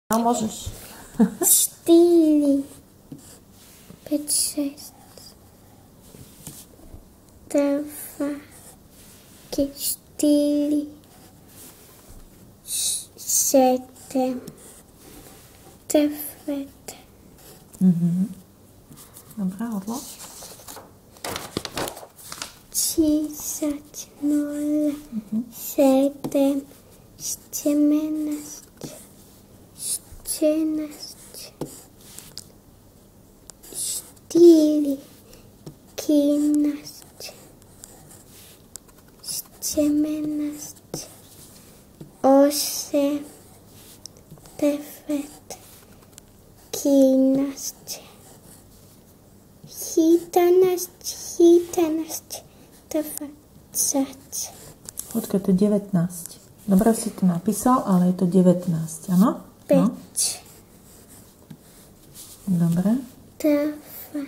No, môžeš. 4, 5, 6, 2, 4, 7, 9. Dobre, odlož. 10, 0, 7, 17, 14, 4, 15, 17, 8, 9, 11, 11, 20. Počkaj, to je 19. Dobre si to napísal, ale je to 19, áno? 5. No. Dobre. 2,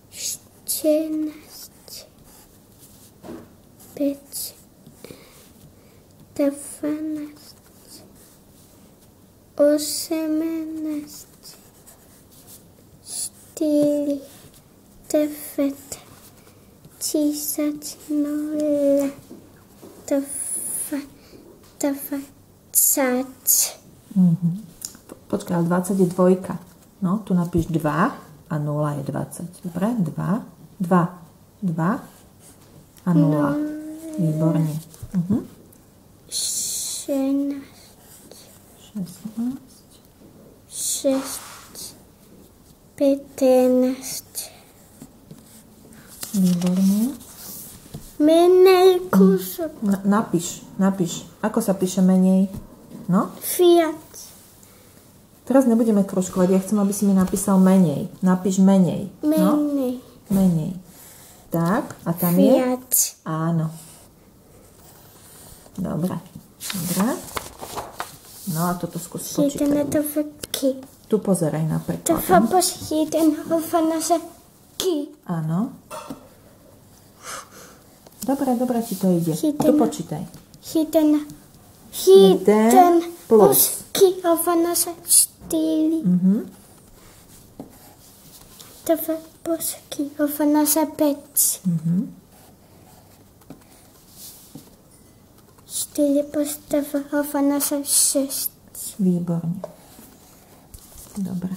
14, 5, 12, 18, 4, 9, 10, 0, 2, 20. Počkaj, ale 20 je dvojka. No, tu napíš 2 a 0 je 20. Dobre? 2, 2 a 0. Výborne. 16, 16. 6, 15. Výborne. Menej kúsok. Napíš. Ako sa píše menej? No? Fiat. Teraz nebudeme kružkovať. Ja chcem, aby si mi napísal menej. Napíš menej. No? Menej. Menej. Tak, a tam je? Fiat. Áno. Dobre. No a toto skús počítať. 1 to vky. Tu pozeraj na To preklad. fapos 1 hovana sa ky. Áno. Dobre ti to ide. Jeden. Tu počítaj. 1 plus. plus ky hovana sa 4. 2 plus ky hovana sa 5. 4 plus 2 hovana sa 6. Výborne. Dobre.